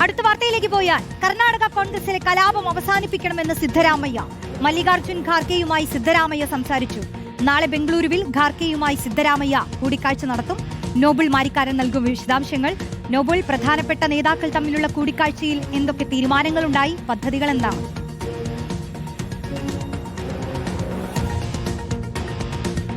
അടുത്ത വാർത്തയിലേക്ക് പോയാൽ കർണാടക കോൺഗ്രസിലെ കലാപം അവസാനിപ്പിക്കണമെന്ന് സിദ്ധരാമയ്യ. മല്ലികാർജുൻ ഖാർഗെയുമായി സിദ്ധരാമയ്യ സംസാരിച്ചു. നാളെ ബംഗളൂരുവിൽ ഖാർഗെയുമായി സിദ്ധരാമയ്യ കൂടിക്കാഴ്ച നടത്തും. നോബിൾ മാരിക്കാരൻ നൽകും വിശദാംശങ്ങൾ. നോബിൾ, പ്രധാനപ്പെട്ട നേതാക്കൾ തമ്മിലുള്ള കൂടിക്കാഴ്ചയിൽ എന്തൊക്കെ തീരുമാനങ്ങളുണ്ടായി? പദ്ധതികൾ എന്താണ്?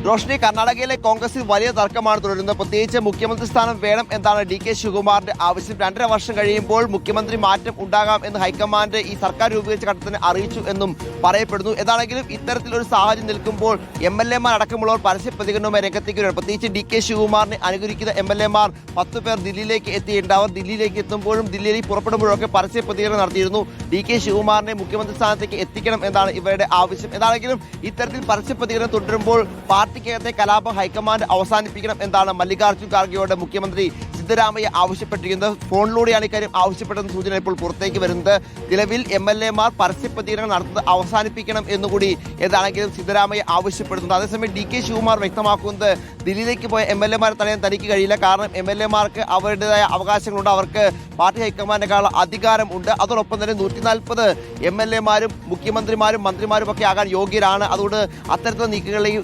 റോഷ്നി, കർണാടകയിലെ കോൺഗ്രസിൽ വലിയ തർക്കമാണ് തുടരുന്നത്. പ്രത്യേകിച്ച് മുഖ്യമന്ത്രി സ്ഥാനം വേണം എന്നാണ് DK ശിവകുമാറിന്റെ ആവശ്യം. 2.5 വർഷം കഴിയുമ്പോൾ മുഖ്യമന്ത്രി മാറ്റം ഉണ്ടാകാം എന്ന് ഹൈക്കമാൻഡ് ഈ സർക്കാർ രൂപീകരിച്ച ഘട്ടത്തിന് അറിയിച്ചു എന്നും പറയപ്പെടുന്നു. എന്താണെങ്കിലും ഇത്തരത്തിലൊരു സാഹചര്യം നിൽക്കുമ്പോൾ MLA മാർ അടക്കമുള്ളവർ പരസ്യ പ്രതികരണവുമായി രംഗത്തേക്ക്. പ്രത്യേകിച്ച് DK ശിവകുമാറിനെ അനുകൂലിക്കുന്ന MLA മാർ 10 പേർ ദില്ലിയിലേക്ക് എത്തിയിട്ടുണ്ട്. അവർ ദില്ലിയിലേക്ക് എത്തുമ്പോഴും ദില്ലിയിലേക്ക് പുറപ്പെടുമ്പോഴൊക്കെ പരസ്യ പ്രതികരണം നടത്തിയിരുന്നു. DK ശിവകുമാറിനെ മുഖ്യമന്ത്രി സ്ഥാനത്തേക്ക് എത്തിക്കണം എന്നാണ് ഇവരുടെ ആവശ്യം. എന്താണെങ്കിലും ഇത്തരത്തിൽ പരസ്യ പ്രതികരണം തുടരുമ്പോൾ പാർട്ടിക്കകത്തെ കലാപം ഹൈക്കമാൻഡ് അവസാനിപ്പിക്കണം എന്നാണ് മല്ലികാർജുൻ ഖാർഗെയോട് മുഖ്യമന്ത്രി സിദ്ധരാമയ്യ ആവശ്യപ്പെട്ടിരിക്കുന്നത്. ഫോണിലൂടെയാണ് ഇക്കാര്യം ആവശ്യപ്പെട്ടെന്ന സൂചന ഇപ്പോൾ പുറത്തേക്ക് വരുന്നത്. നിലവിൽ MLA മാർ പരസ്യ പ്രതികരണം നടത്തുന്നത് അവസാനിപ്പിക്കണം എന്നുകൂടി എന്താണെങ്കിലും സിദ്ധരാമയ്യ ആവശ്യപ്പെടുന്നുണ്ട്. അതേസമയം DK ശിവകുമാർ വ്യക്തമാക്കുന്നത് ദില്ലിയിലേക്ക് പോയ MLA മാരെ തടയാൻ തനിക്ക് കഴിയില്ല. കാരണം MLA മാർക്ക് അവരുടേതായ അവകാശങ്ങളുണ്ട്. അവർക്ക് പാർട്ടി ഹൈക്കമാൻഡിനേക്കാളുള്ള അധികാരം ഉണ്ട്. അതോടൊപ്പം തന്നെ 140 MLA മാരും മുഖ്യമന്ത്രിമാരും മന്ത്രിമാരും ഒക്കെ ആകാൻ യോഗ്യരാണ്. അതുകൊണ്ട് അത്തരത്തിലുള്ള നീക്കങ്ങളെയും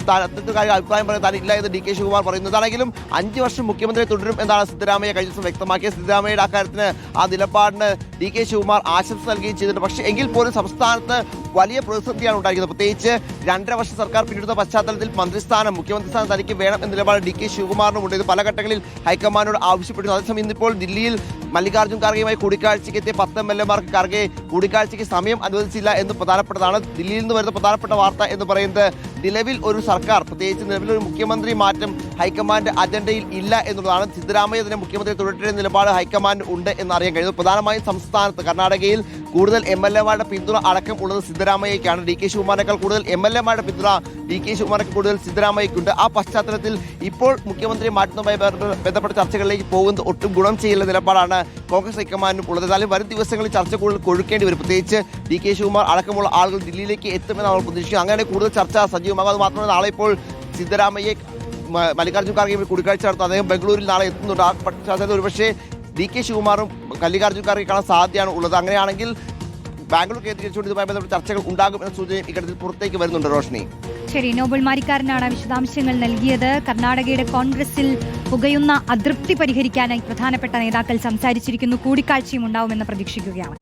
അഭിപ്രായം പറയാൻ താനില്ല എന്ന് DK ശിവകുമാർ പറയുന്നതാണെങ്കിലും 5 വർഷം മുഖ്യമന്ത്രി തുടരും എന്നാണ് സിദ്ധരാമയ്യ കഴിഞ്ഞ ദിവസം വ്യക്തമാക്കിയത്. സിദ്ധരാമയ്യയുടെ അക്കാര്യത്തിന് ആ നിലപാടിന് DK ശിവകുമാർ ആശംസ നൽകുകയും ചെയ്തിട്ടുണ്ട്. പക്ഷേ എങ്കിൽ പോലും സംസ്ഥാനത്ത് വലിയ പ്രതിസന്ധിയാണ് ഉണ്ടായിരിക്കുന്നത്. പ്രത്യേകിച്ച് 2.5 വർഷം സർക്കാർ പിന്നിടുന്ന പശ്ചാത്തലത്തിൽ മന്ത്രിസ്ഥാനം, മുഖ്യമന്ത്രി സ്ഥാനം തനിക്ക് വേണം എന്ന നിലപാട് DK ശിവകുമാറിനുമുണ്ട്. ഇത് പല ഘട്ടങ്ങളിൽ ഹൈക്കമാൻഡോട് ആവശ്യപ്പെടുന്നു. അതേസമയം ഇന്നിപ്പോൾ ദില്ലിയിൽ മല്ലികാർജുൻ ഖാർഗെയുമായി കൂടിക്കാഴ്ചയ്ക്ക് എത്തിയ 10 MLA മാർക്ക് ഖാർഗെ കൂടിക്കാഴ്ചയ്ക്ക് സമയം അനുവദിച്ചില്ല എന്ന് പ്രധാനപ്പെട്ടതാണ്. ദില്ലിയിൽ നിന്ന് വരുന്ന പ്രധാനപ്പെട്ട വാർത്ത എന്ന് പറയുന്നത് നിലവിൽ ഒരു സർക്കാർ, പ്രത്യേകിച്ച് നിലവിലൊരു മുഖ്യമന്ത്രി മാറ്റം ഹൈക്കമാൻഡ് അജണ്ടയിൽ ഇല്ല എന്നുള്ളതാണ്. സിദ്ധരാമയ്യ തന്നെ മുഖ്യമന്ത്രി തുടരട്ടെ നിലപാട് ഹൈക്കമാൻഡ് ഉണ്ട് എന്നറിയാൻ കഴിയുന്നു. പ്രധാനമായും സംസ്ഥാനത്ത് കർണാടകയിൽ കൂടുതൽ MLA മാരുടെ പിന്തുണ അടക്കം ഉള്ളത് സിദ്ധരാമയ്യക്കാണ്. DK ശിവകുമാറിനേക്കാൾ കൂടുതൽ MLA മാരുടെ പിന്തുണ DK ശിവകുമാറിന് കൂടുതൽ സിദ്ധരാമയ്യക്കുണ്ട്. ആ പശ്ചാത്തലത്തിൽ ഇപ്പോൾ മുഖ്യമന്ത്രി മാറ്റുന്നതുമായി ബന്ധപ്പെട്ട ചർച്ചകളിലേക്ക് പോകുന്നത് ഒട്ടും ഗുണം ചെയ്യുന്ന നിലപാടാണ് കോൺഗ്രസ് ഹൈക്കമാൻഡിനും ഉള്ളത്. എന്നാലും വരും ദിവസങ്ങളിൽ ചർച്ച കൂടുതൽ കൊഴുക്കേണ്ടി വരും. പ്രത്യേകിച്ച് DK ശിവകുമാർ അടക്കമുള്ള ആളുകൾ ദില്ലിയിലേക്ക് എത്തുമെന്ന് നമ്മൾ പ്രതീക്ഷിക്കും. അങ്ങനെ കൂടുതൽ ചർച്ച സജീവമാകും. അത് മാത്രമല്ല നാളെ ഇപ്പോൾ സിദ്ധരാമയ്യ മല്ലികാർജുൻ ഖാർഗെയുമായി കൂടിക്കാഴ്ച നടത്തും. അദ്ദേഹം ബംഗളൂരിൽ നാളെ എത്തുന്നുണ്ട്. ആ പശ്ചാത്തലത്തിൽ ഒരുപക്ഷെ DK ശിവകുമാറും മല്ലികാർജുൻ ഖാർഗെ കാണാൻ സാധ്യതയാണ് ഉള്ളത്. അങ്ങനെയാണെങ്കിൽ ബാംഗ്ലൂർ കേന്ദ്രീകരിച്ചുകൊണ്ട് ഇതുമായി ബന്ധപ്പെട്ട ചർച്ചകൾ ഉണ്ടാകും എന്ന സൂചനയും ഇക്കാര്യത്തിൽ പുറത്തേക്ക് വരുന്നുണ്ട്. റോഷ്നി, ശരി. നോബിൾ മാരിക്കാരനാണ് വിശദാംശങ്ങൾ നൽകിയത്. കർണാടകയുടെ കോൺഗ്രസിൽ പുകയുന്ന അതൃപ്തി പരിഹരിക്കാനായി പ്രധാനപ്പെട്ട നേതാക്കൾ സംസാരിച്ചിരിക്കുന്നു. കൂടിക്കാഴ്ചയും ഉണ്ടാവുമെന്ന് പ്രതീക്ഷിക്കുകയാണ്.